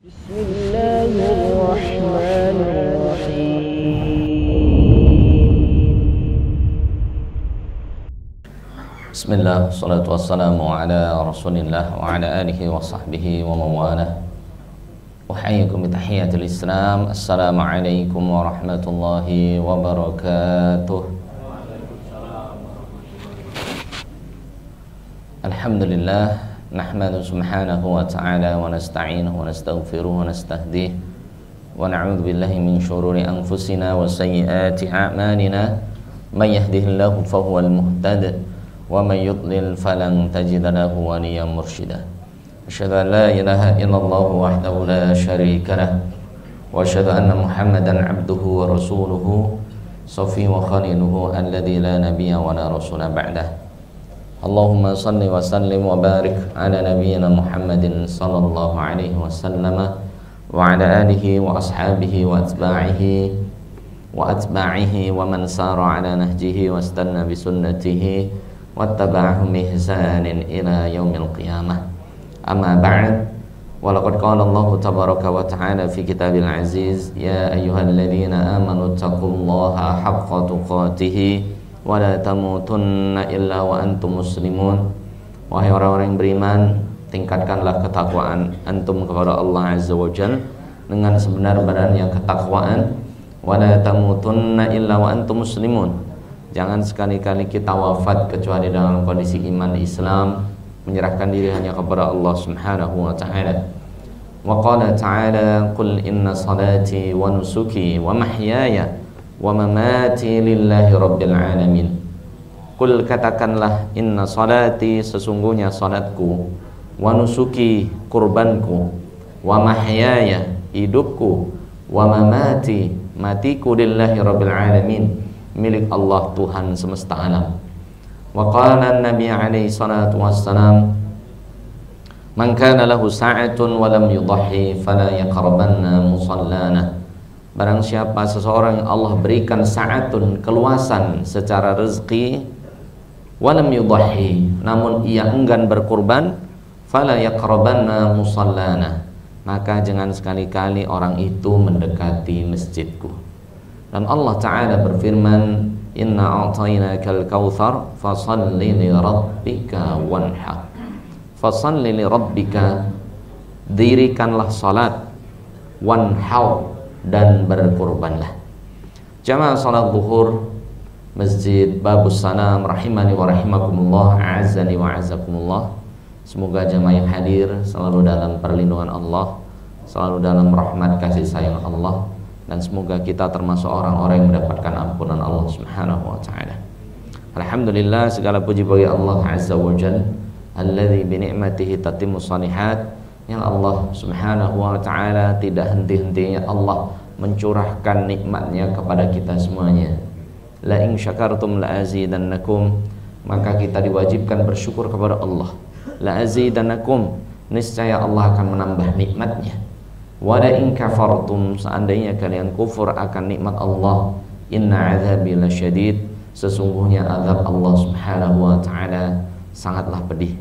Bismillah, salatu wassalamu ala rasulillah wa ala alihi wa sahbihi wa mawalah. Uhayyikum bitahiyatil Islam. Assalamualaikum warahmatullahi wabarakatuh. Alhamdulillah, nahmadu subhanahu wa ta'ala wa nasta'inuhu wa nastaghfiruhu wa nastahdih wa na'udzu billahi min syururi anfusina wa sayyiati a'malina. May yahdihillahu fahuwal muhtadi wa may yudlil falan tajida lahu waliyyan mursyida. Asyhadu an la ilaha illallah wahdahu la syarika lah wa asyhadu anna Muhammadan abduhu wa rasuluhu safi wa khaliluhu alladzi la nabiyya wa la rasula ba'dah. Allahumma salli wa sallim wa barik ala nabiyyina Muhammadin sallallahu alaihi wasallam wa ala alihi wa ashabihi wa atba'ihi wa man sara ala nahjihi wa istanna bi sunnatihi wattaba'ahum bi ihsanin ila yaumil qiyamah. Amma ba'd, wa laqad qala Allah tabaraka wa ta'ala fi kitabil aziz, ya ayyuhalladzina amanu taqullaha haqqa tuqatih wa la tamutunna illa wa antum muslimun. Wahai orang-orang yang beriman, tingkatkanlah ketakwaan antum kepada Allah azza wa jalla dengan sebenar-benarnya ketakwaan. Wa la tamutunna illa wa antum muslimun. Jangan sekali-kali kita wafat kecuali dalam kondisi iman Islam, menyerahkan diri hanya kepada Allah Subhanahu wa ta'ala. Wa qala ta'ala, qul inna salati wa nusuki wa mahyaya wa mamati lillahi rabbil alamin. Qul, katakanlah, inna salati, sesungguhnya salatku, wa nusuki, kurbanku, wa mahyaya, hidupku, wa mamati, matiku, lillahi rabbil alamin, milik Allah Tuhan semesta alam. Wa qala Nabi alaihi salatu wassalam, man kana lahu sa'atun wa lam yudhi fala yaqrabanna musallana. Barang siapa seseorang yang Allah berikan sa'atun, keluasan secara rezeki, wa lam yudhi, namun ia enggan berkurban, fala yaqrabanna musallana, maka jangan sekali-kali orang itu mendekati masjidku. Dan Allah Ta'ala berfirman, inna a'tainakal kautsar fasalli li rabbika wanhar. Fasalli li rabbika, dirikanlah salat, wanhar, dan berkurbanlah. Jamaah salat zuhur Masjid Babus Salam rahimani wa rahimakumullah, a'azzani wa a'azzakumullah. Semoga jamaah yang hadir selalu dalam perlindungan Allah, selalu dalam rahmat kasih sayang Allah, dan semoga kita termasuk orang-orang yang mendapatkan ampunan Allah Subhanahu wa ta'ala. Alhamdulillah, segala puji bagi Allah Azza wa Jalla, alladzi bi ni'matihi tatimmu shalihat, yang Allah Subhanahu wa ta'ala tidak henti-hentinya Allah mencurahkan nikmatnya kepada kita semuanya. La in syakartum la azidannakum, maka kita diwajibkan bersyukur kepada Allah. La azidannakum, niscaya Allah akan menambah nikmatnya. Wa la in kafartum, seandainya kalian kufur akan nikmat Allah, inna azabi lasyadid, sesungguhnya azab Allah Subhanahu wa ta'ala sangatlah pedih.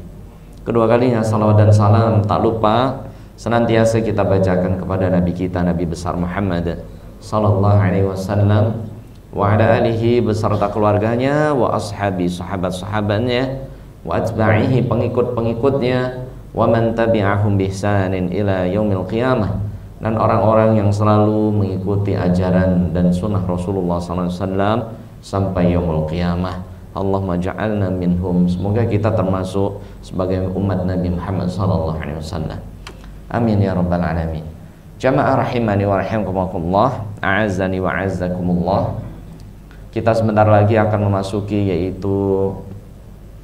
Kedua kalinya salawat dan salam tak lupa senantiasa kita bacakan kepada Nabi kita, Nabi besar Muhammad sallallahu alaihi wasallam, wa ala alihi, beserta keluarganya, wa ashabi, sahabat-sahabatnya, wa atba'ihi, pengikut-pengikutnya, wa man tabi'ahum bihsanin ila yaumil qiyamah, dan orang-orang yang selalu mengikuti ajaran dan sunnah Rasulullah SAW sampai yaumul qiyamah. Allahumma ja'alna minhum, semoga kita termasuk sebagai umat Nabi Muhammad SAW. Amin ya rabbal alamin. Jamaah rahimani wa rahimakumullah, a'azzani wa a'azzakumullah. Kita sebentar lagi akan memasuki yaitu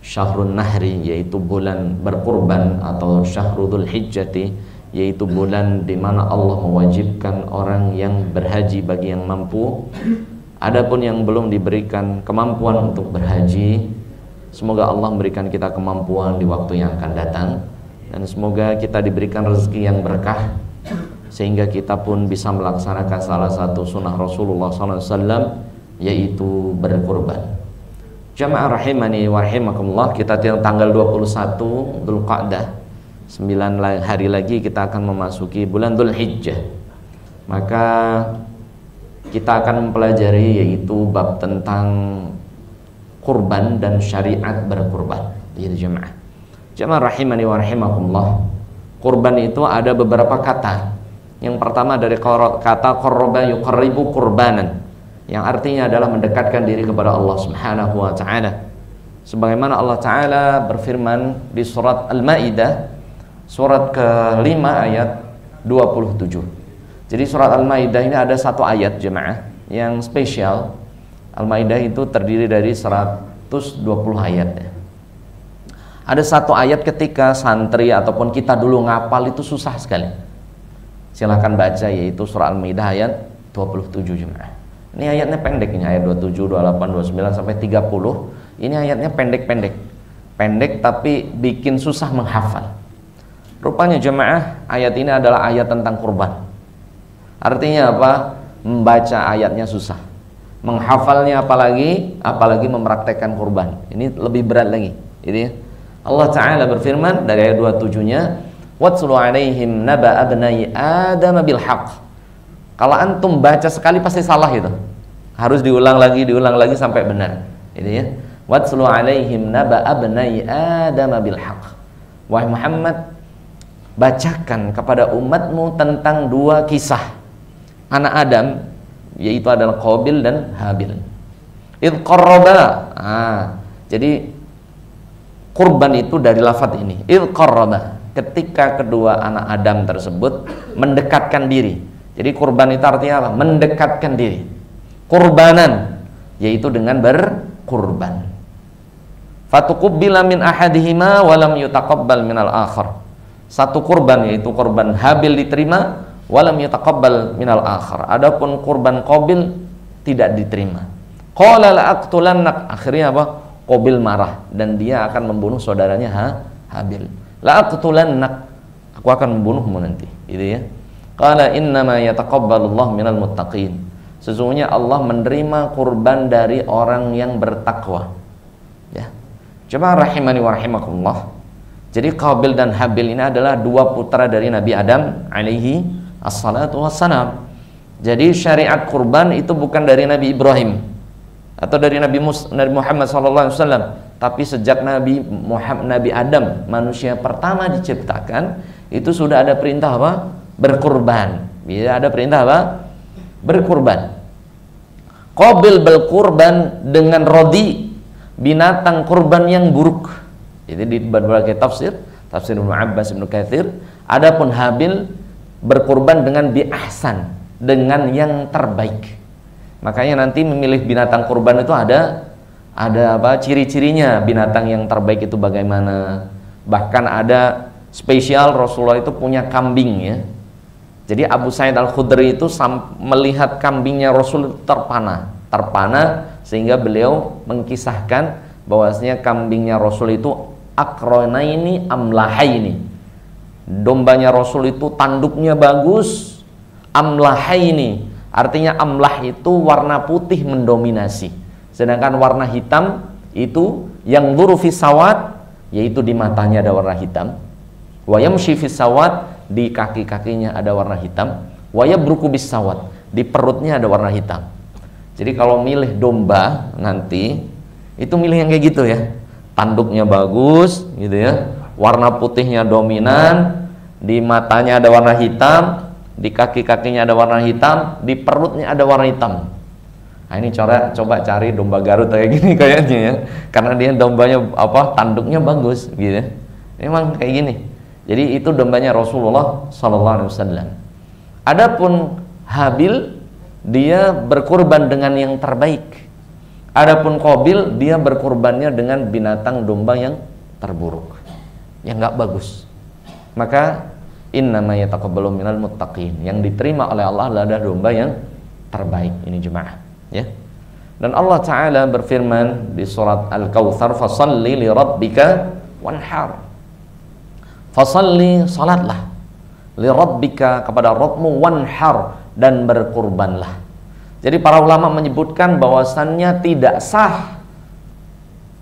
Syahrun Nahri, yaitu bulan berkurban, atau Syahrul Hijjati, yaitu bulan di mana Allah mewajibkan orang yang berhaji bagi yang mampu. Adapun yang belum diberikan kemampuan untuk berhaji, semoga Allah memberikan kita kemampuan di waktu yang akan datang, dan semoga kita diberikan rezeki yang berkah sehingga kita pun bisa melaksanakan salah satu sunnah Rasulullah SAW, yaitu berkurban. Jamaah rahimani wa rahimakumullah, kita tanggal 21 Dzulqa'dah 9 hari lagi kita akan memasuki bulan Dzulhijjah. Maka kita akan mempelajari yaitu bab tentang kurban dan syariat berkurban. Jadi jemaah rahimani wa rahimakumullah. Kurban itu ada beberapa kata. Yang pertama dari kata qarraba yuqarribu qurbanan, yang artinya adalah mendekatkan diri kepada Allah Subhanahu wa taala. Sebagaimana Allah taala berfirman di surat Al-Maidah surat ke-5 ayat 27. Jadi surat Al-Maidah ini ada satu ayat jemaah yang spesial. Al-Maidah itu terdiri dari 120 ayat. Ada satu ayat ketika santri ataupun kita dulu ngapal itu susah sekali. Silahkan baca, yaitu surah Al-Maidah ayat 27 jemaah. Ini ayatnya pendek, ini ayat 27, 28, 29 sampai 30. Ini ayatnya pendek-pendek. Pendek tapi bikin susah menghafal. Rupanya jemaah, ayat ini adalah ayat tentang kurban. Artinya apa? Membaca ayatnya susah. Menghafalnya apalagi mempraktekkan kurban. Ini lebih berat lagi. Ini Allah Ta'ala berfirman dari ayat 27-nya, "Watslu 'alaihim naba abnai Adam bil haqq." Kalau antum baca sekali pasti salah itu. Harus diulang lagi sampai benar. Ini ya. "Watslu 'alaihim naba abnai Adam bil haqq." Wahai Muhammad, bacakan kepada umatmu tentang dua kisah anak Adam, yaitu adalah Qabil dan Habil. Idh qarraba. Jadi kurban itu dari lafaz ini. Idh qarraba. Ketika kedua anak Adam tersebut mendekatkan diri. Jadi kurban itu artinya apa? Mendekatkan diri. Kurbanan, yaitu dengan berkurban. Fatuqubbila min ahadihima wa lam yutaqabbal minal akhar. Satu kurban yaitu kurban Habil diterima, wa lam yutaqabbal minal akhar. Adapun kurban Qabil tidak diterima. Qala la aqtulannak. Akhirnya apa? Qabil marah dan dia akan membunuh saudaranya Habil. La aqtulannak, aku akan membunuhmu nanti. Gitu ya. Qala innama yataqabbalullahu minal muttaqin. Sesungguhnya Allah menerima kurban dari orang yang bertakwa. Ya. Coba rahimani wa rahimakumullah. Jadi Qabil dan Habil ini adalah dua putra dari Nabi Adam alaihi assalatu wassalam. Jadi syariat kurban itu bukan dari Nabi Ibrahim atau dari Nabi Muhammad SAW, tapi sejak Nabi Adam, manusia pertama diciptakan, itu sudah ada perintah apa? Berkurban. Bila ada perintah apa? Berkurban. Qabil berkurban dengan rodi, binatang kurban yang buruk. Itu di berbagai tafsir Ibnu Abbas, Ibnu Katsir. Adapun Habil berkurban dengan bi'ahsan, dengan yang terbaik. Makanya nanti memilih binatang kurban itu ada apa ciri-cirinya, binatang yang terbaik itu bagaimana. Bahkan ada spesial Rasulullah itu punya kambing ya. Jadi Abu Sa'id Al-Khudri itu melihat kambingnya Rasul terpana sehingga beliau mengkisahkan bahwasanya kambingnya Rasul itu akranaini amlahaini. Dombanya Rasul itu tanduknya bagus, amlahaini. Artinya amlah itu warna putih mendominasi, sedangkan warna hitam itu yang dzurufis sawat, yaitu di matanya ada warna hitam, wa yamshi fis sawat, di kaki-kakinya ada warna hitam, wa yabruku bis sawat, di perutnya ada warna hitam. Jadi kalau milih domba nanti itu milih yang kayak gitu ya, tanduknya bagus gitu ya, warna putihnya dominan, di matanya ada warna hitam, di kaki-kakinya ada warna hitam, di perutnya ada warna hitam. Nah ini coba cari domba Garut kayak gini kayaknya ya, karena dia dombanya apa, tanduknya bagus gitu ya. Memang kayak gini. Jadi itu dombanya Rasulullah SAW. Adapun Habil, dia berkurban dengan yang terbaik. Adapun Qabil, dia berkurbannya dengan binatang domba yang terburuk, yang nggak bagus. Maka innama yataqabbalu minal muttaqin, yang diterima oleh Allah adalah domba yang terbaik. Ini jemaah ya. Dan Allah Ta'ala berfirman di surat Al-Kautsar, fasalli li rabbika wanhar. Fasalli, salatlah, li rabbika, kepada Rabbmu, wanhar, dan berkurbanlah. Jadi para ulama menyebutkan bahwasannya tidak sah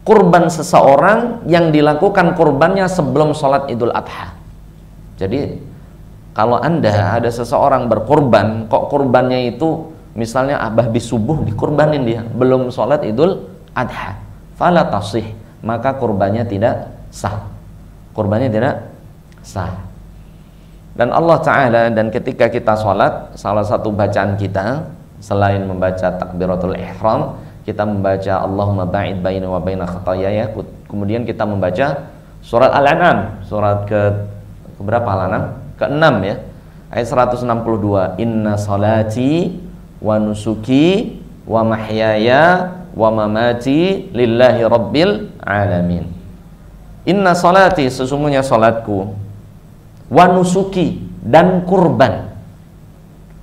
kurban seseorang yang dilakukan kurbannya sebelum sholat Idul Adha. Jadi kalau Anda ada seseorang berkurban, kok kurbannya itu misalnya habis subuh dikurbanin dia, belum sholat Idul Adha, fala tasih, maka kurbannya tidak sah. Kurbannya tidak sah. Dan Allah Ta'ala, dan ketika kita sholat, salah satu bacaan kita selain membaca takbiratul ihram, kita membaca Allahumma ba'id baini wa baina khataayaya, kemudian kita membaca surat Al-An'am, surat keberapa Al-An'am? Ke-6 ya, ayat 162. Inna salati wa nusuki wa mahyaya wa mamati lillahi rabbil alamin. Inna salati, sesungguhnya salatku, wa nusuki, dan kurban,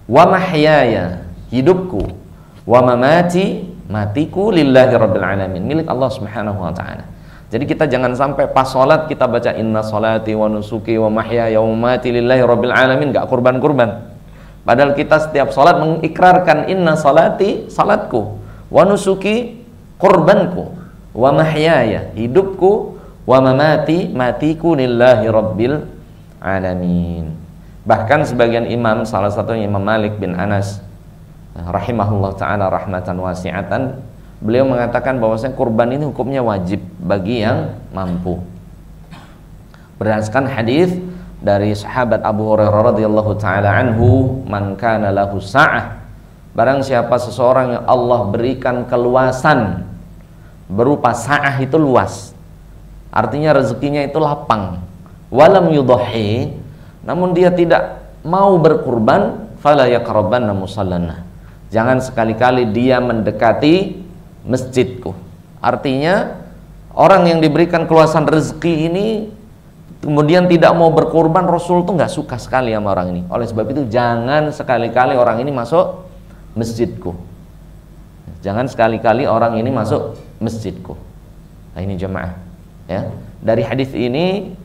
wa mahyaya, hidupku, wa mamati, matiku, lillahi rabbil alamin, milik Allah Subhanahu wa ta'ala. Jadi kita jangan sampai pas sholat kita baca inna salati wa nusuki wa mahyaya wa mamati lillahi rabbil alamin, gak kurban-kurban. Padahal kita setiap sholat mengikrarkan inna salati, salatku, wa nusuki, kurbanku, wa mahyaya, hidupku, wa mamati, matiku, lillahi rabbil alamin. Bahkan sebagian imam, salah satunya Imam Malik bin Anas rahimahullah ta'ala rahmatan wasi'atan, beliau mengatakan bahwasanya kurban ini hukumnya wajib bagi yang mampu, berdasarkan hadis dari sahabat Abu Hurairah radhiyallahu ta'ala anhu, man kana lahu sa'ah, barang siapa seseorang yang Allah berikan keluasan berupa sa'ah, itu luas, artinya rezekinya itu lapang, walam yudhi, namun dia tidak mau berkurban, fala yaqrabanna musallana, jangan sekali-kali dia mendekati masjidku. Artinya orang yang diberikan keluasan rezeki ini kemudian tidak mau berkurban, Rasul tuh nggak suka sekali sama orang ini. Oleh sebab itu jangan sekali-kali orang ini masuk masjidku. Jangan sekali-kali orang ini masuk masjidku. Nah ini jemaah ya. Dari hadis ini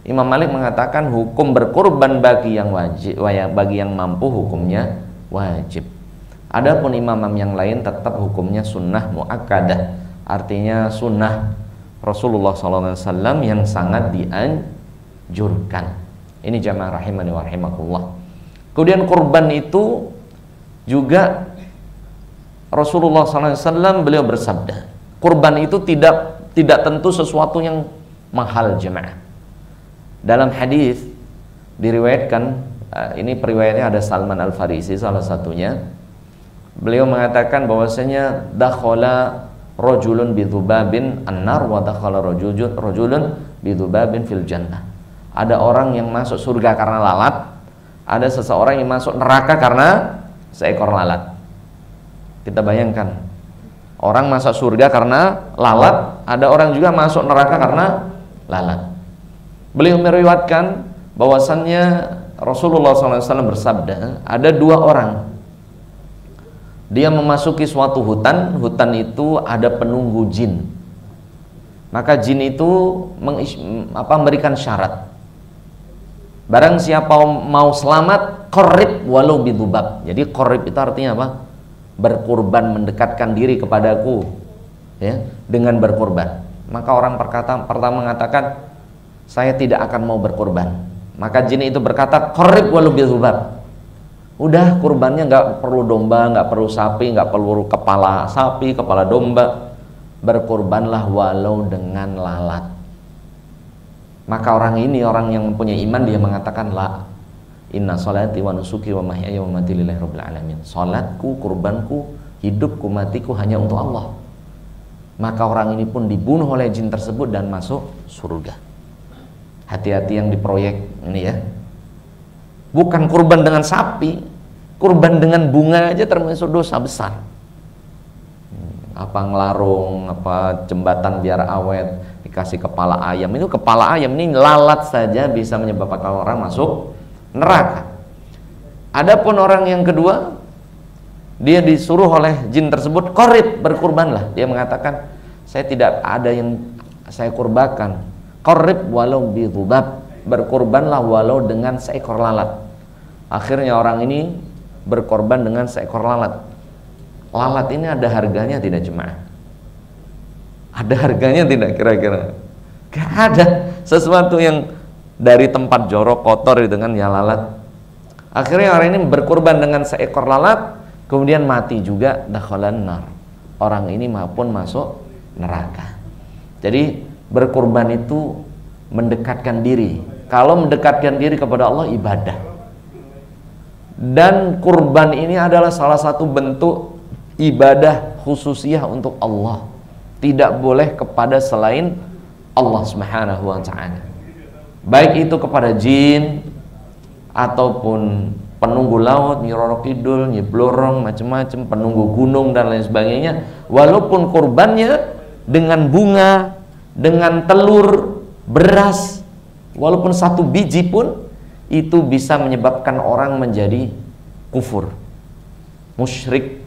Imam Malik mengatakan hukum berkurban bagi yang wajib, bagi yang mampu hukumnya wajib. Adapun imam yang lain tetap hukumnya sunnah muakkadah, artinya sunnah Rasulullah SAW yang sangat dianjurkan. Ini jamaah rahimani wa rahimakumullah. Kemudian kurban itu juga Rasulullah SAW beliau bersabda, kurban itu tidak tentu sesuatu yang mahal jemaah. Dalam hadis diriwayatkan, ini periwayatnya ada Salman Al-Farisi salah satunya. Beliau mengatakan bahwasanya dakhala rajulun bidzubabin annar wa dakhala rajulun bidzubabin fil jannah. Ada orang yang masuk surga karena lalat, ada seseorang yang masuk neraka karena seekor lalat. Kita bayangkan, orang masuk surga karena lalat, ada orang juga masuk neraka karena lalat. Beliau meriwayatkan bahwasannya Rasulullah SAW bersabda, ada dua orang, dia memasuki suatu hutan, hutan itu ada penunggu jin. Maka jin itu memberikan syarat, barang siapa mau selamat, qarrib walau bidzubab. Jadi qarrib itu artinya apa? Berkurban, mendekatkan diri kepadaku ya, dengan berkurban. Maka orang pertama mengatakan, saya tidak akan mau berkurban. Maka jin itu berkata, qarrib walau bidzubab. Udah, kurbannya nggak perlu domba, nggak perlu sapi, nggak perlu kepala sapi, kepala domba, berkurbanlah walau dengan lalat. Maka orang ini, orang yang mempunyai iman, dia mengatakan, la, inna salati wa nusuki wa mahyaya wa mamati lillahi rabbil alamin. Salatku, kurbanku, hidupku, matiku hanya untuk Allah. Maka orang ini pun dibunuh oleh jin tersebut dan masuk surga. Hati-hati yang diproyek ini ya. Bukan kurban dengan sapi, kurban dengan bunga aja termasuk dosa besar. Apa ngelarung, apa jembatan biar awet, dikasih kepala ayam. Itu kepala ayam ini lalat saja bisa menyebabkan orang masuk neraka. Adapun orang yang kedua, dia disuruh oleh jin tersebut, qarrib, berkurbanlah. Dia mengatakan, saya tidak ada yang saya kurbankan. Qarrib walau bidzubab, berkorbanlah walau dengan seekor lalat. Akhirnya orang ini berkorban dengan seekor lalat. Lalat ini ada harganya tidak jemaah? Ada harganya tidak kira-kira? Gak ada. Sesuatu yang dari tempat jorok kotor dengan ya lalat. Akhirnya orang ini berkurban dengan seekor lalat, kemudian mati juga, dakhalan nar. Orang ini pun masuk neraka. Jadi berkurban itu mendekatkan diri. Kalau mendekatkan diri kepada Allah, ibadah. Dan kurban ini adalah salah satu bentuk ibadah khususiyah untuk Allah. Tidak boleh kepada selain Allah Subhanahu wa ta'ala. Baik itu kepada jin ataupun penunggu laut, Nyi Roro Kidul, Nyi Blorong, macam-macam, penunggu gunung dan lain sebagainya. Walaupun kurbannya dengan bunga, dengan telur, beras, walaupun satu biji pun itu bisa menyebabkan orang menjadi kufur, musyrik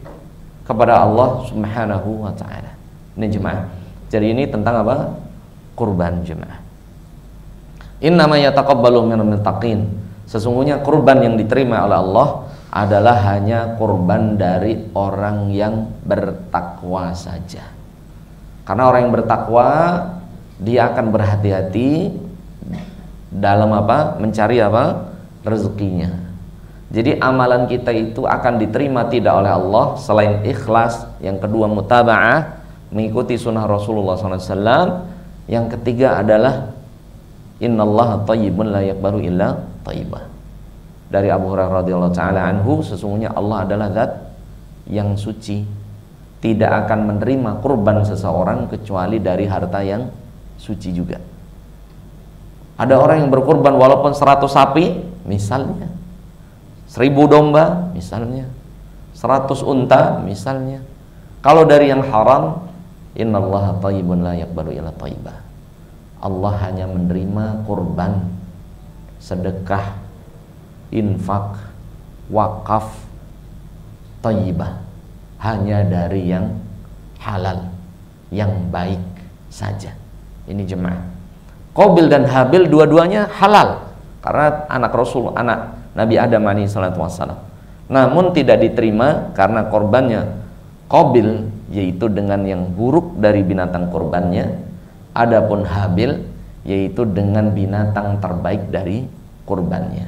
kepada Allah Subhanahu wa ta'ala. Ini jemaah. Jadi ini tentang apa? Kurban jemaah. Innama yataqabbalu minal muttaqin. Sesungguhnya kurban yang diterima oleh Allah adalah hanya kurban dari orang yang bertakwa saja. Karena orang yang bertakwa, dia akan berhati-hati dalam apa? Mencari apa? Rezekinya. Jadi amalan kita itu akan diterima tidak oleh Allah selain ikhlas. Yang kedua mutaba'ah, mengikuti sunnah Rasulullah SAW. Yang ketiga adalah innallaha thayyibun la yaqbalu illa thayyibah. Dari Abu Hurairah radhiyallahu taala anhu, sesungguhnya Allah adalah zat yang suci, tidak akan menerima kurban seseorang kecuali dari harta yang suci juga. Ada orang yang berkurban walaupun 100 sapi misalnya, 1000 domba misalnya, 100 unta misalnya. Kalau dari yang haram, innallaha thayyibun la yaqbalu illa thayyibah. Allah hanya menerima kurban, sedekah, infak, wakaf, thayyibah, hanya dari yang halal, yang baik saja. Ini jemaah. Qabil dan Habil dua-duanya halal karena anak Rasul, anak Nabi Adam alaihi salatu wassalam. Namun tidak diterima karena korbannya Qabil, yaitu dengan yang buruk dari binatang korbannya. Adapun Habil, yaitu dengan binatang terbaik dari kurbannya.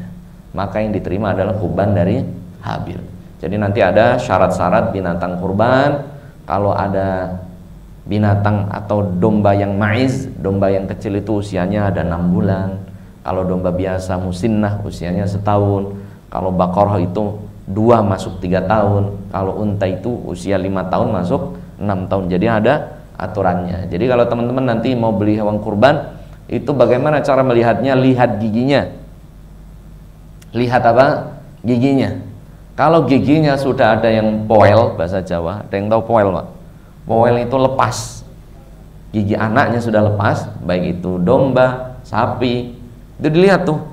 Maka yang diterima adalah kurban dari Habil. Jadi nanti ada syarat-syarat binatang kurban. Kalau ada binatang atau domba yang maiz, domba yang kecil itu usianya ada 6 bulan. Kalau domba biasa musinnah usianya setahun. Kalau baqarah itu 2 masuk 3 tahun. Kalau unta itu usia 5 tahun masuk 6 tahun. Jadi ada aturannya. Jadi kalau teman-teman nanti mau beli hewan kurban, itu bagaimana cara melihatnya? Lihat giginya. Lihat apa? Giginya. Kalau giginya sudah ada yang poel, bahasa Jawa, ada yang tahu poel, Pak? Poel itu lepas. Gigi anaknya sudah lepas, baik itu domba, sapi. Itu dilihat tuh.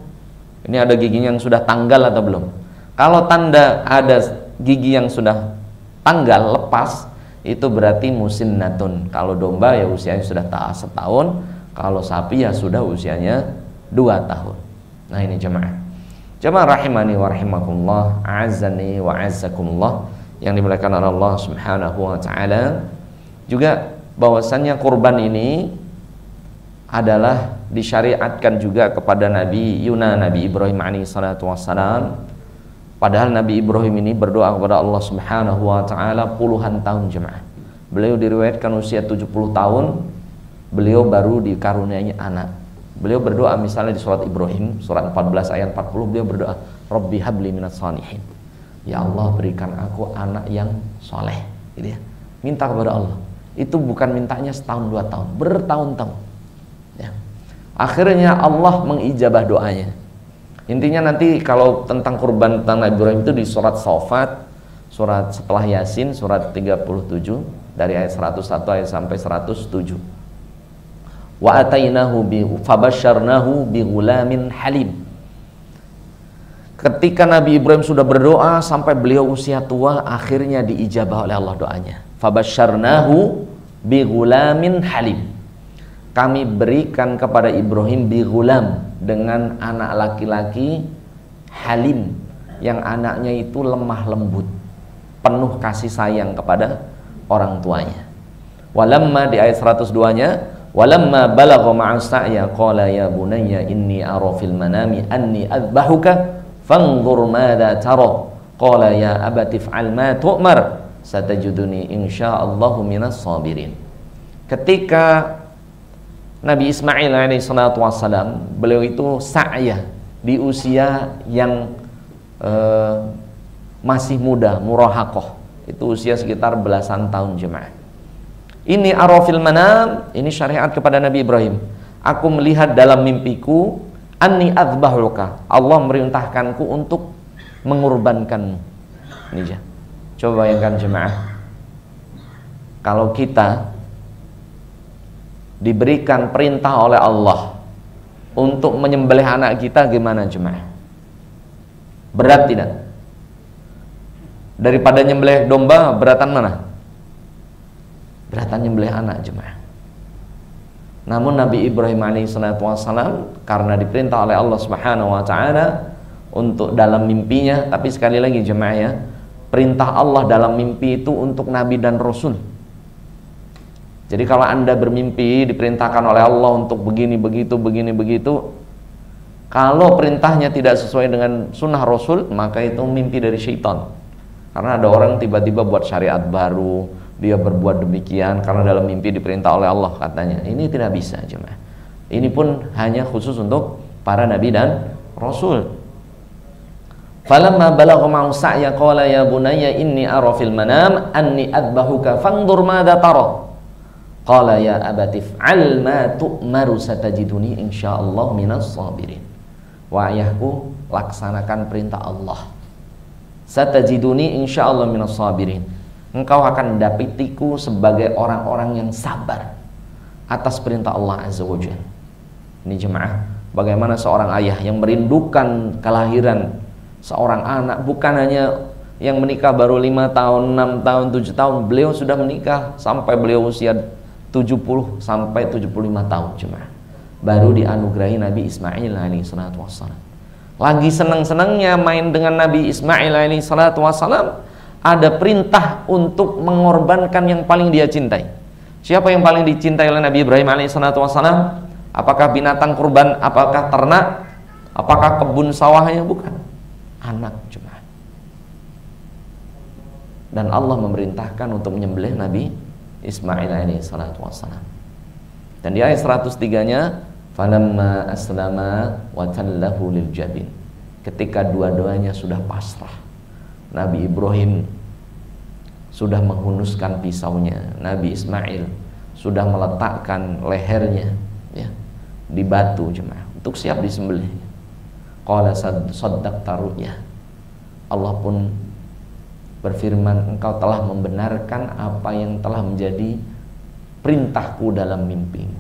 Ini ada giginya yang sudah tanggal atau belum. Kalau tanda ada gigi yang sudah tanggal, lepas, itu berarti musinnatun. Kalau domba ya usianya sudah setahun, kalau sapi ya sudah usianya 2 tahun. Nah ini jemaah. Jemaah rahimani wa rahimakumullah, a'azzani wa a'azzakumullah, yang dimuliakan oleh Allah Subhanahu wa taala. Juga bahwasannya kurban ini adalah disyariatkan juga kepada Nabi Ibrahim alaihi salatu wassalam. Padahal Nabi Ibrahim ini berdoa kepada Allah Subhanahu wa taala puluhan tahun jemaah. Beliau diriwayatkan usia 70 tahun beliau baru dikaruniai anak. Beliau berdoa misalnya di surat Ibrahim, surat 14 ayat 40, beliau berdoa, Rabbi habli minas salihin. Ya Allah, berikan aku anak yang soleh. Gitu ya. Minta kepada Allah. Itu bukan mintanya setahun 2 tahun, bertahun-tahun. Ya. Akhirnya Allah mengijabah doanya. Intinya nanti kalau tentang kurban tentang Nabi Ibrahim itu di surat Shafat, surat setelah Yasin, surat 37 dari ayat 101 ayat sampai 107. Wa atainahu fabasyarnahu bighulamin halim. Ketika Nabi Ibrahim sudah berdoa sampai beliau usia tua, akhirnya diijabah oleh Allah doanya. Fabasyarnahu bighulamin halim. Kami berikan kepada Ibrahim bighulam, dengan anak laki-laki halim, yang anaknya itu lemah lembut, penuh kasih sayang kepada orang tuanya. Walamma di ayat 102-nya, walamma balagha ma'a sa'ya qala ya bunayya inni ara fil manami anni adbahuka fanzur madza tara qala ya abati if'al ma tu'mar satajiduni insyaallahu minas sabirin. Ketika Nabi Ismail alaihi salatu wassalam, beliau itu sa'ya di usia yang masih muda, murahaqah, itu usia sekitar belasan tahun jemaah. Ini arafil manam, ini syariat kepada Nabi Ibrahim. Aku melihat dalam mimpiku, anni adzbahuka, Allah merintahkanku untuk mengorbankanmu. Ini aja. Coba bayangkan jemaah, kalau kita diberikan perintah oleh Allah untuk menyembelih anak kita, gimana jemaah? Berat tidak? Daripada nyembelih domba, beratan mana? Beratan nyembelih anak jemaah. Namun Nabi Ibrahim alaihissalam karena diperintah oleh Allah Subhanahu wa taala untuk dalam mimpinya, tapi sekali lagi jemaah ya, perintah Allah dalam mimpi itu untuk nabi dan rasul. Jadi kalau Anda bermimpi diperintahkan oleh Allah untuk begini begitu, kalau perintahnya tidak sesuai dengan sunnah rasul, maka itu mimpi dari syaitan. Karena ada orang tiba-tiba buat syariat baru, dia berbuat demikian karena dalam mimpi diperintah oleh Allah katanya. Ini tidak bisa jemaah. Ini pun hanya khusus untuk para nabi dan rasul. Falamma balagha ma'u sa'ya qala ya bunayya inni ara fil manam anni adbahuka fanzur madza tara. Qala ya abati if'al ma tu'maru satajiduni insyaallah minas sabirin. Wahai ayahku, laksanakan perintah Allah. Satajiduni insyaallah minas sabirin. Engkau akan mendapatiku sebagai orang-orang yang sabar atas perintah Allah Azza wa Jalla. Ini jemaah, bagaimana seorang ayah yang merindukan kelahiran seorang anak, bukan hanya yang menikah baru 5 tahun, 6 tahun, 7 tahun, beliau sudah menikah sampai beliau usia 70 sampai 75 tahun jemaah. Baru dianugerahi Nabi Ismail alaihi salatu wassalam. Lagi senang-senangnya main dengan Nabi Ismail alaihi salatu wassalam, ada perintah untuk mengorbankan yang paling dia cintai. Siapa yang paling dicintai oleh Nabi Ibrahim alaihi salatu wassalam? Apakah binatang kurban? Apakah ternak? Apakah kebun sawahnya? Bukan. Anak jemaah. Dan Allah memerintahkan untuk menyembelih Nabi Ismail alaihi salatu wassalam. Dan di ayat 103-nya, falamma aslama wa tallahu lil jabin. Ketika dua-duanya sudah pasrah, Nabi Ibrahim sudah menghunuskan pisaunya, Nabi Ismail sudah meletakkan lehernya ya di batu jemaah untuk siap disembelih. Qala saddaqta ru'ya. Allah pun berfirman, engkau telah membenarkan apa yang telah menjadi perintahku dalam mimpimu.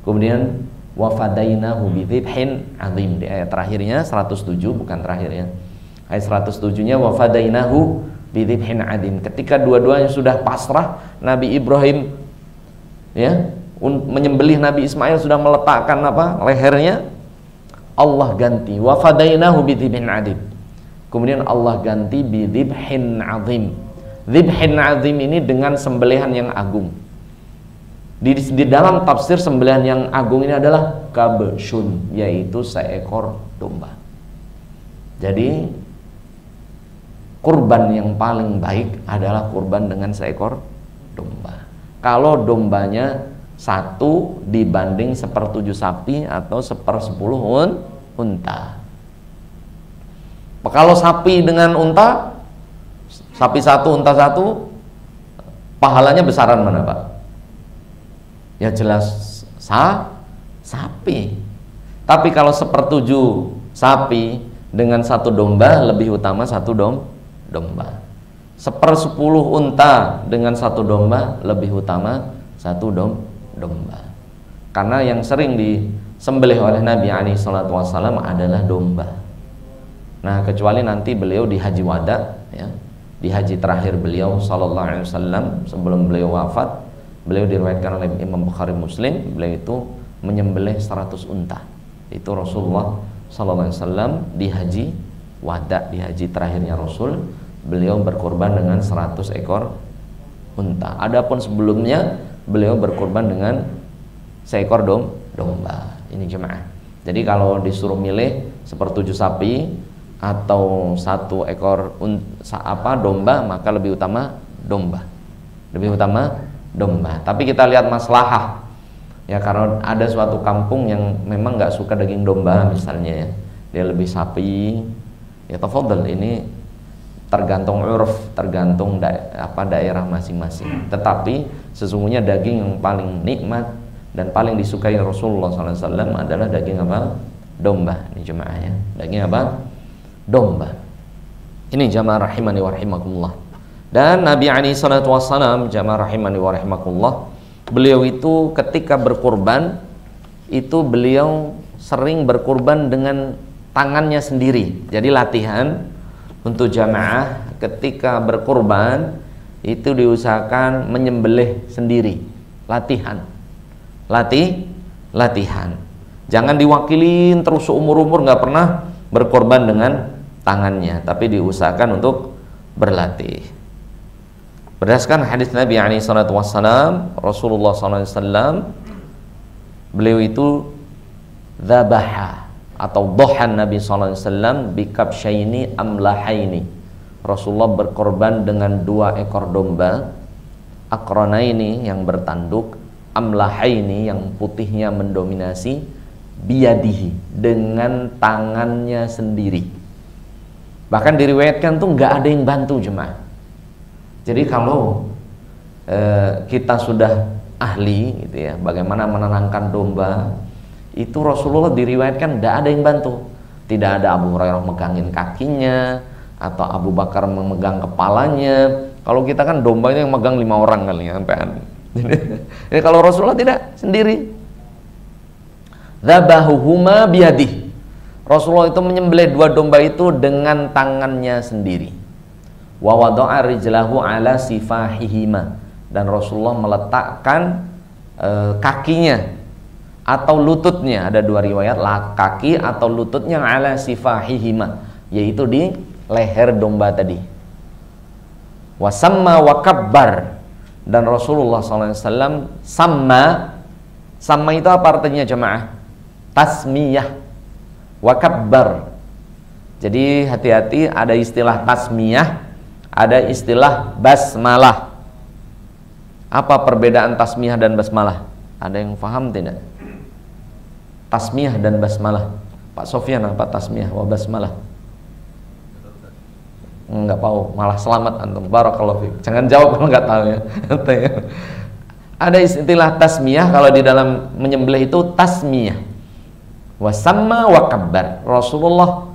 Kemudian wa fadainahu bidzibhin azim, di ayat terakhirnya 107, bukan terakhirnya. Ayat 107-nya wa fadainahu bidzibhin azim. Ketika dua-duanya sudah pasrah, Nabi Ibrahim ya menyembelih Nabi Ismail, sudah meletakkan apa? Lehernya. Allah ganti wa fadainahu bidzibhin azim. Kemudian Allah ganti bidzibhin azim. Dzibhin azim ini dengan sembelihan yang agung. Di dalam tafsir sembelihan yang agung ini adalah kabsyun, yaitu seekor domba. Jadi kurban yang paling baik adalah kurban dengan seekor domba. Kalau dombanya 1 dibanding 1/7 sapi atau 1/10 unta. Kalau sapi dengan unta, sapi 1 unta 1, pahalanya besaran mana Pak? Ya jelas sapi. Tapi kalau 1/7 sapi dengan 1 domba, lebih utama 1 domba. 1/10 unta dengan 1 domba, lebih utama 1 domba. Karena yang sering disembelih oleh Nabi alaihi salatu wasallam adalah domba. Nah, kecuali nanti beliau di haji wada ya, di haji terakhir beliau sallallahu alaihi wasallam sebelum beliau wafat, beliau diriwayatkan oleh Imam Bukhari Muslim, beliau itu menyembelih 100 unta. Itu Rasulullah sallallahu alaihi wasallam di haji wada, di haji terakhirnya Rasul, beliau berkorban dengan 100 ekor unta. Adapun sebelumnya beliau berkorban dengan seekor domba. Ini jemaah. Jadi kalau disuruh milih sepertujuh sapi atau satu ekor domba, maka lebih utama domba. Lebih utama domba. Tapi kita lihat maslahah. Ya, karena ada suatu kampung yang memang nggak suka daging domba misalnya ya. Dia lebih sapi. Ya tafadhal, ini tergantung urf, tergantung daerah masing-masing. Tetapi sesungguhnya daging yang paling nikmat dan paling disukai Rasulullah SAW adalah daging apa? Domba. Ini jemaah ya. Daging apa? Domba. Ini jamaah rahimani wa rahimakumullah. Dan Nabi SAW, jamaah rahimani wa rahimakumullah, beliau itu ketika berkurban itu beliau sering berkurban dengan tangannya sendiri. Jadi latihan untuk jamaah ketika berkurban itu diusahakan menyembelih sendiri. Latihan. Jangan diwakilin terus seumur-umur nggak pernah berkorban dengan tangannya, tapi diusahakan untuk berlatih. Berdasarkan hadis Nabi SAW, Rasulullah SAW, beliau itu dzabaha atau dohan Nabi SAW bikabsyaini amlahaini. Rasulullah berkorban dengan 2 ekor domba, akranaini yang bertanduk, amlahaini yang putihnya mendominasi, biyadihi dengan tangannya sendiri. Bahkan diriwayatkan tuh nggak ada yang bantu jemaah. Jadi kalau kita sudah ahli gitu ya, bagaimana menenangkan domba, itu Rasulullah diriwayatkan tidak ada yang bantu. Tidak ada Abu Hurairah megangin kakinya atau Abu Bakar memegang kepalanya. Kalau kita kan domba itu yang megang 5 orang kali ya, sampean. Jadi kalau Rasulullah tidak, sendiri. Dzabahuhuma biyadihi. Rasulullah itu menyembelih 2 domba itu dengan tangannya sendiri. Wa wada'a rijlahu ala sifahihima, dan Rasulullah meletakkan kakinya atau lututnya, ada 2 riwayat, kaki atau lututnya ala sifahihima, yaitu di leher domba tadi. Wasamma wa kabbar, dan Rasulullah SAW sama itu apa artinya jemaah? Tasmiyah wa kabbar. Jadi hati-hati, ada istilah tasmiyah, ada istilah basmalah. Apa perbedaan tasmiyah dan basmalah? Ada yang paham tidak? Tasmiyah dan basmalah. Pak Sofyan, apa tasmiyah wa basmalah? Enggak tahu, malah selamat antum. Barakallahu fiik. Jangan jawab kalau enggak tahu ya. Ada istilah tasmiyah, kalau di dalam menyembelih itu tasmiyah. Wasamma wa kabbar. Rasulullah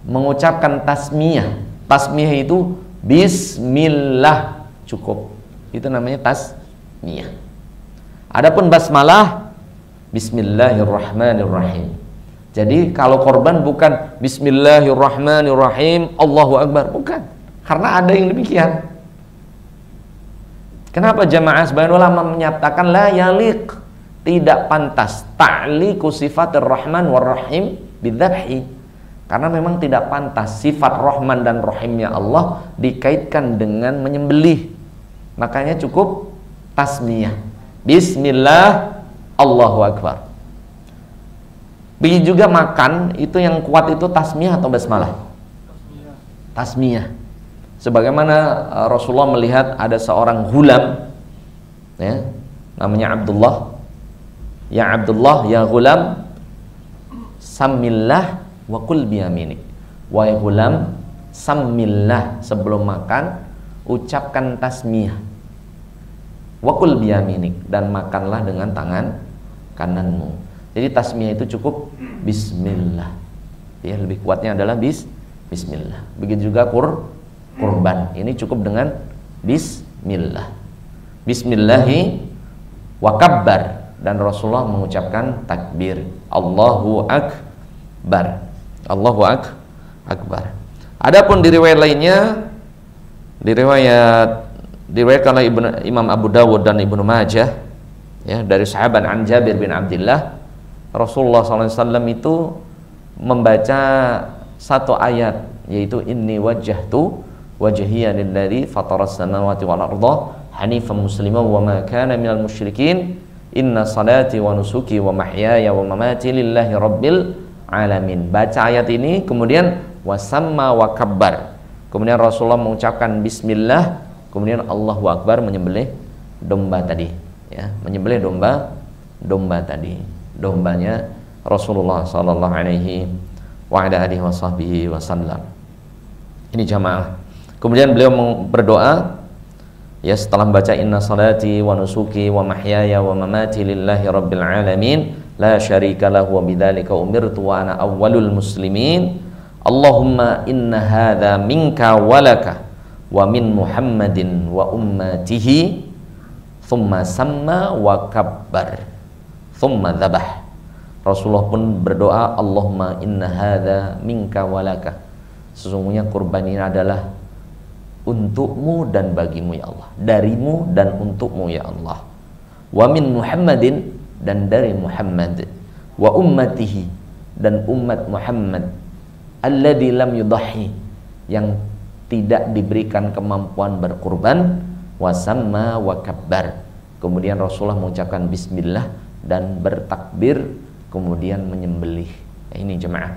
mengucapkan tasmiyah. Tasmiyah itu bismillah, cukup. Itu namanya tasmiyah. Adapun basmalah, bismillahirrahmanirrahim. Jadi kalau korban bukan bismillahirrahmanirrahim, Allahu Akbar, bukan. Karena ada yang demikian. Kenapa jamaah sebagian ulama menyatakan la yaliq, tidak pantas, ta'liqu sifatir rahman war rahim bidzabhi. Karena memang tidak pantas sifat Rahman dan Rahimnya Allah dikaitkan dengan menyembelih. Makanya cukup tasmiyah. Bismillah, Allahu Akbar. Begitu juga makan, itu yang kuat itu tasmiyah atau basmalah? Tasmiyah. Sebagaimana Rasulullah melihat ada seorang ghulam, ya, namanya Abdullah. Ya Abdullah, ya ghulam, samillah wa kul biyaminik. Wahai ghulam, samillah, sebelum makan ucapkan tasmiyah. Wa kul biyaminik, dan makanlah dengan tangan kananmu. Jadi tasmiyah itu cukup bismillah. Ya, lebih kuatnya adalah bismillah. Begitu juga kurban. Ini cukup dengan bismillah. Bismillahi wa kabbar, dan Rasulullah mengucapkan takbir. Allahu akbar. Allahu akbar. Adapun di riwayat lainnya, diriwayatkan oleh Imam Abu Dawud dan Ibnu Majah, ya, dari sahabat an Jabir bin Abdullah, Rasulullah SAW itu membaca satu ayat, yaitu inni wajjahtu wajhiya lilladzi fataras samawati wal arda hanifan musliman wa ma kana minal musyrikin Inna salati wa nusuki wa mahyaya wa mamati lillahi rabbil alamin. Baca ayat ini, kemudian wasamma wa kabbar. Kemudian Rasulullah mengucapkan bismillah, kemudian Allahu akbar, menyembelih domba tadi, ya, menyembelih domba tadi, dombanya Rasulullah sallallahu alaihi wa ala alihi wasallam. Ini jamaah. Kemudian beliau berdoa, ya, setelah membaca inna salati wa nusuki wa mahyaya wa mamati lillahi rabbil alamin la syarika lahu wa bidzalika umirtu wa ana awwalul muslimin. Allahumma inna hadza minka walaka wa min Muhammadin wa ummatihi thumma samma wa kabbar thumma dzabah. Rasulullah pun berdoa, Allahumma inna hadza minka walaka, sesungguhnya kurban ini adalah untukmu dan bagimu ya Allah, darimu dan untukmu ya Allah, wa min Muhammadin, dan dari Muhammad, wa ummatihi, dan umat Muhammad, alladzi lam yudahhi, yang tidak diberikan kemampuan berkurban, wasamma wa kabbar. Kemudian Rasulullah mengucapkan bismillah dan bertakbir, kemudian menyembelih. Ini jemaah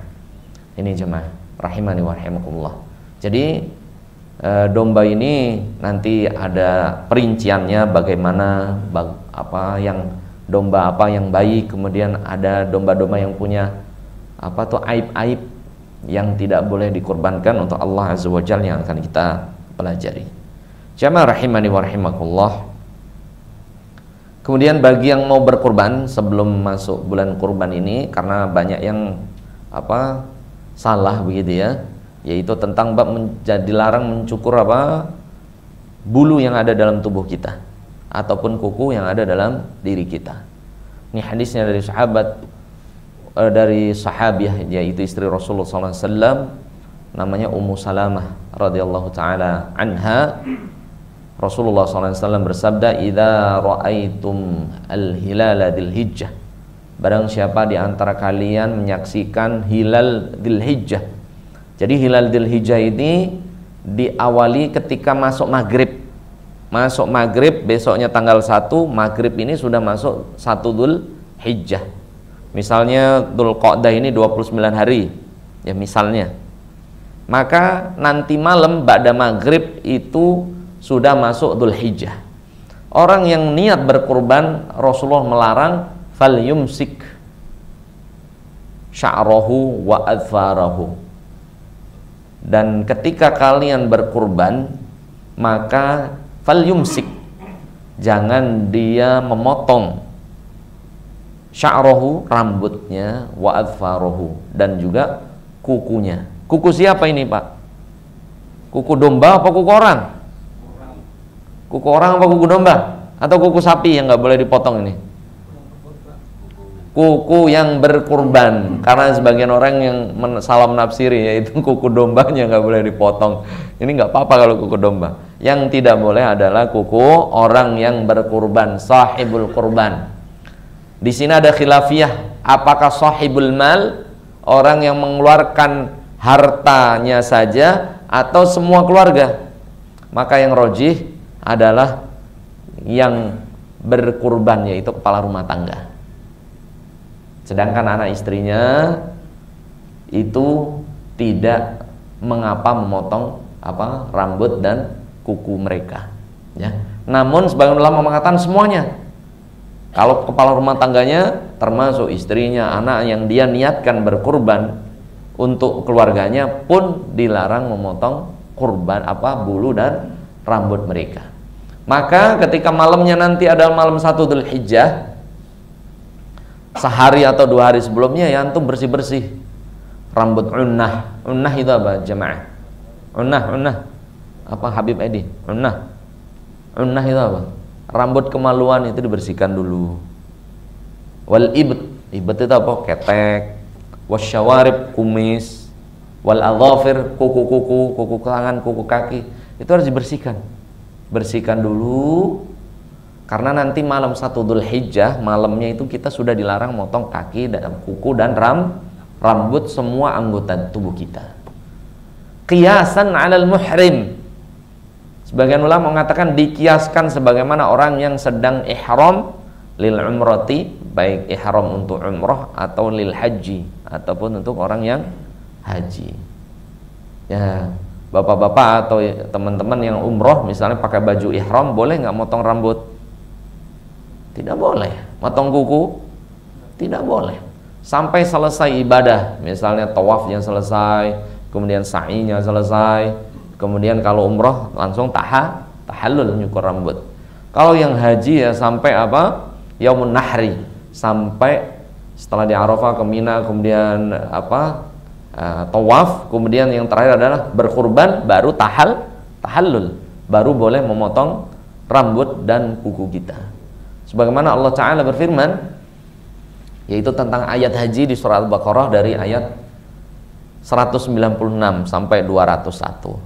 rahimani wa rahimakumullah. Jadi domba ini nanti ada perinciannya bagaimana, domba apa yang baik, kemudian ada domba-domba yang punya aib-aib yang tidak boleh dikorbankan untuk Allah Azza wa Jalla, yang akan kita pelajari. Jamaah rahimani wa rahimakumullah. Kemudian bagi yang mau berkurban sebelum masuk bulan kurban ini, karena banyak yang salah begitu ya, yaitu tentang bab dilarang mencukur bulu yang ada dalam tubuh kita ataupun kuku yang ada dalam diri kita. Ini hadisnya dari sahabiah, yaitu istri Rasulullah SAW, namanya Ummu Salamah radhiyallahu taala anha. Rasulullah SAW bersabda, idza ra'aitum al-hilala dzilhijjah, barang siapa di antara kalian menyaksikan hilal dzilhijjah. Jadi hilal dzilhijjah ini diawali ketika masuk maghrib. Masuk maghrib besoknya tanggal 1 maghrib ini sudah masuk 1 Dzulhijjah. Misalnya Dzulqa'dah ini 29 hari, ya misalnya. Maka nanti malam ba'da maghrib itu sudah masuk Dzulhijjah. Orang yang niat berkurban, Rasulullah melarang fal yumsik sya'rahu wa adfarahu. Dan ketika kalian berkurban, maka fal yumsik, jangan dia memotong sya'rahu, rambutnya, wa adfarahu, dan juga kukunya. Kuku siapa ini, Pak? Kuku domba apa kuku orang? Kuku orang apa kuku domba? Atau kuku sapi yang nggak boleh dipotong ini? Kuku yang berkurban, karena sebagian orang yang salah menafsiri, yaitu kuku dombanya nggak boleh dipotong. Ini nggak apa-apa kalau kuku domba. Yang tidak boleh adalah kuku orang yang berkurban, sahibul kurban. Di sini ada khilafiyah, apakah sahibul mal, orang yang mengeluarkan hartanya saja atau semua keluarga? Maka yang rojih adalah yang berkurban, yaitu kepala rumah tangga. Sedangkan anak istrinya itu tidak mengapa memotong rambut dan kuku mereka, ya. Namun sebagian ulama mengatakan semuanya. Kalau kepala rumah tangganya termasuk istrinya, anak yang dia niatkan berkurban untuk keluarganya pun dilarang memotong kurban bulu dan rambut mereka. Maka ketika malamnya nanti adalah malam 1 Dzulhijjah, sehari atau 2 hari sebelumnya ya antum bersih-bersih rambut unnah. Unnah itu apa jemaah? Unnah Habib Edi? Unnah itu apa? Rambut kemaluan itu dibersihkan dulu. Wal ibt itu apa? Ketek. Wasyawarib, kumis. Wal adhafir, kuku tangan, kuku kaki, itu harus dibersihkan. Bersihkan dulu, karena nanti malam 1 Dzulhijjah, malamnya itu kita sudah dilarang motong kaki dan kuku dan rambut semua anggota tubuh kita. Qiyasan 'alal muhrim. Sebagian ulama mengatakan dikiaskan sebagaimana orang yang sedang ihram lil umrati, baik ihram untuk umrah atau lil haji, ataupun untuk orang yang haji. Ya, bapak-bapak atau teman-teman yang umroh misalnya pakai baju ihram, boleh nggak motong rambut? Tidak boleh. Motong kuku? Tidak boleh. Sampai selesai ibadah, misalnya tawafnya selesai, kemudian sa'inya selesai, kemudian kalau umroh langsung tahallul nyukur rambut. Kalau yang haji ya sampai apa? Yaumun nahri, sampai setelah di Arafah ke Mina, kemudian tawaf, kemudian yang terakhir adalah berkurban, baru tahallul, baru boleh memotong rambut dan kuku kita. Sebagaimana Allah Ta'ala berfirman, yaitu tentang ayat haji di surah Al-Baqarah dari ayat 196 sampai 201.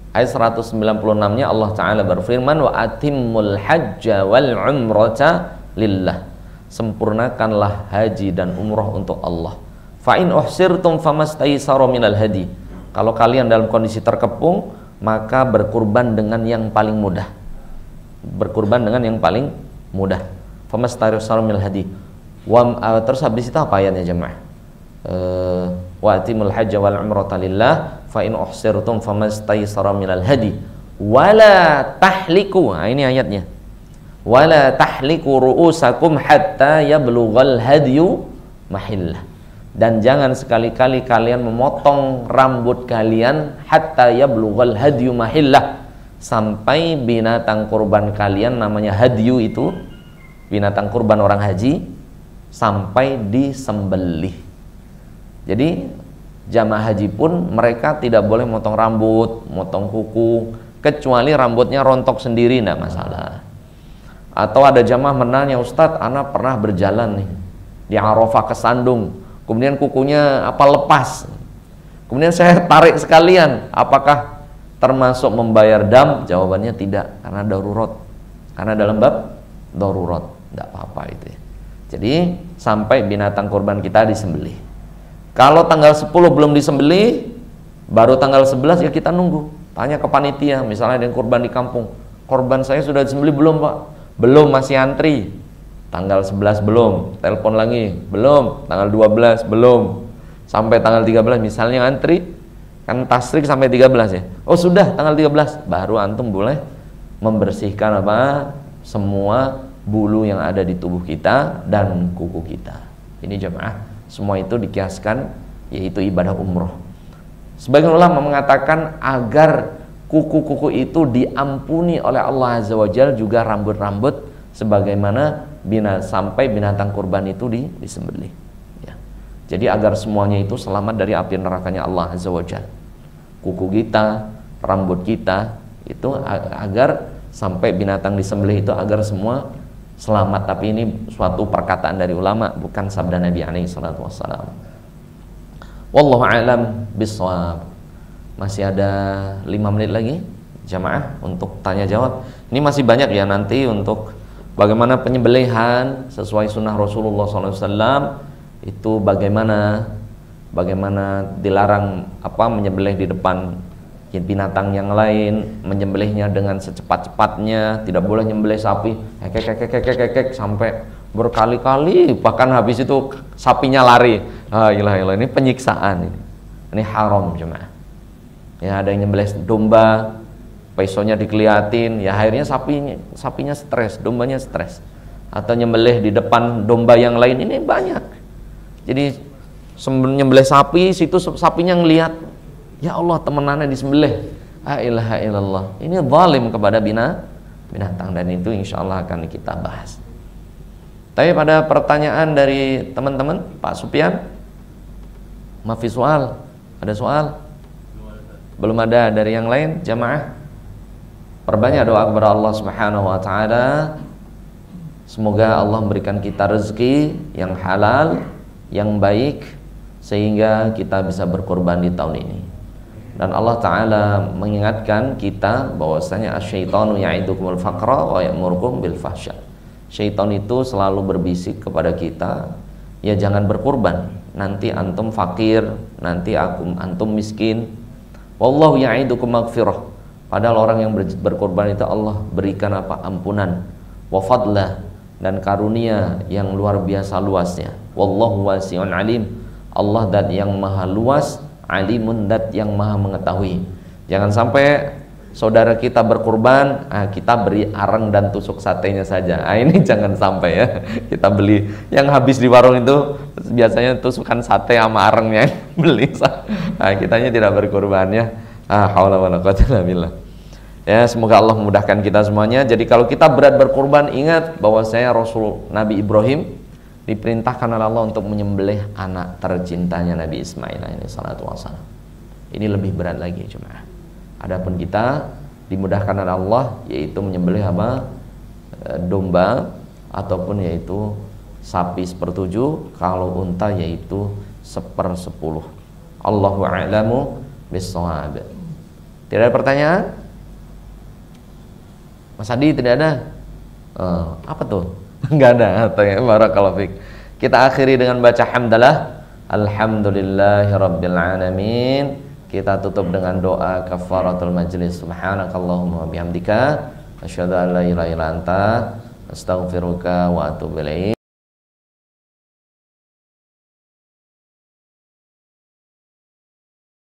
Ayat 196-nya Allah Ta'ala berfirman, wa atimmul hajja wal umrata lillah, sempurnakanlah haji dan umrah untuk Allah. Fa in uhsirtum famastaysara minal hadi, kalau kalian dalam kondisi terkepung, maka berkurban dengan yang paling mudah. Berkurban dengan yang paling mudah. Famastaysara minal hadi. Terus habis itu apa ayatnya jemaah? Wa atimul hajja wal umrata lillah fa in uhsirtum famastaysara minal hadi wala tahliku. Nah, ini ayatnya. Wala tahliku ru'usakum hatta yablughal hadyu mahillah. Dan jangan sekali-kali kalian memotong rambut kalian hatta yablughal hadyu mahillah, sampai binatang kurban kalian, namanya hadyu itu binatang kurban orang haji, sampai disembelih. Jadi jamaah haji pun mereka tidak boleh motong rambut, motong kuku, kecuali rambutnya rontok sendiri, tidak masalah. Atau ada jamaah menanya, Ustadz, anak pernah berjalan nih di Arafah kesandung, kemudian kukunya lepas, kemudian saya tarik sekalian, apakah termasuk membayar dam? Jawabannya tidak, karena darurat, karena dalam bab darurat, tidak apa-apa itu ya. Jadi sampai binatang kurban kita disembelih. Kalau tanggal 10 belum disembelih, baru tanggal 11 ya kita nunggu. Tanya ke panitia, misalnya ada yang kurban di kampung, korban saya sudah disembelih belum Pak? Belum, masih antri. Tanggal 11 belum, telepon lagi, belum. Tanggal 12 belum. Sampai tanggal 13 misalnya antri, kan tasrik sampai 13 ya. Oh sudah tanggal 13, baru antum boleh membersihkan semua bulu yang ada di tubuh kita dan kuku kita. Ini jemaah, semua itu dikiaskan yaitu ibadah umroh. Sebagian ulama mengatakan agar kuku-kuku itu diampuni oleh Allah Azza wa Jalla, juga rambut-rambut, sebagaimana sampai binatang kurban itu disembelih ya. Jadi agar semuanya itu selamat dari api nerakanya Allah Azza wa Jalla. Kuku kita, rambut kita itu agar sampai binatang disembelih itu agar semua selamat. Tapi ini suatu perkataan dari ulama, bukan sabda Nabi alaihi salatu wassalam. Wallahu a'lam bishawab. Masih ada 5 menit lagi jamaah untuk tanya jawab. Ini masih banyak ya, nanti untuk bagaimana penyembelihan sesuai sunnah Rasulullah SAW itu, bagaimana dilarang menyembelih di depan binatang yang lain, menyembelihnya dengan secepat-cepatnya, tidak boleh nyembelih sapi kek sampai berkali-kali, bahkan habis itu sapinya lari. Ilah, ini penyiksaan, ini haram jemaah. Ya, ada yang nyembelih domba, pesonya dikeliatin, ya akhirnya sapinya stres, dombanya stres. Atau nyembelih di depan domba yang lain, ini banyak. Jadi nyembelih sapi, situ sapinya ngelihat, ya Allah temenannya disembelih. La ilaha illallah. Ini zalim kepada binatang, dan itu insya Allah akan kita bahas. Tapi pada pertanyaan dari teman-teman, Pak Sufyan, mafi soal, ada soal? Belum ada dari yang lain, jamaah. Perbanyak doa kepada Allah Subhanahu wa taala. Semoga Allah memberikan kita rezeki yang halal, yang baik, sehingga kita bisa berkorban di tahun ini. Dan Allah Ta'ala mengingatkan kita bahwasanya asyaitanu ya'idukumul faqra wa ya'murukum bil fahsya. Syaitan itu selalu berbisik kepada kita, ya jangan berkorban, nanti antum fakir, nanti antum miskin. Wallahu ya'idukum maghfirah. Padahal orang yang berkorban itu Allah berikan ampunan, wa fadlah, dan karunia yang luar biasa luasnya. Wallahu wasi'un alim. Allah dat yang maha luas, alimun dat yang maha mengetahui. Jangan sampai saudara kita berkurban, kita beri arang dan tusuk satenya saja. Ini jangan sampai ya. Kita beli yang habis di warung itu biasanya tusukan sate sama arangnya beli. Kitanya tidak berkurban ya. Haula wala quwwata illa billah. Ya, semoga Allah memudahkan kita semuanya. Jadi kalau kita berat berkurban, ingat bahwa saya Rasul Nabi Ibrahim diperintahkan oleh Allah untuk menyembelih anak tercintanya Nabi Ismail ini salatu wassalam. Ini lebih berat lagi jemaah. Adapun kita dimudahkan oleh Allah yaitu menyembelih apa? Domba ataupun yaitu sapi 1/7, kalau unta yaitu 1/10. Allahu a'lamu bis-shawab. Tidak ada pertanyaan? Mas Adi tidak ada? Apa tuh? Enggak ada. Barakallahu fik. Kita akhiri dengan baca hamdalah. Alhamdulillahirabbil alamin. Kita tutup dengan doa kafaratul majlis. Subhanakallahumma wa bihamdika asyhadu an la ilaha illa anta astaghfiruka wa atubu ilaik.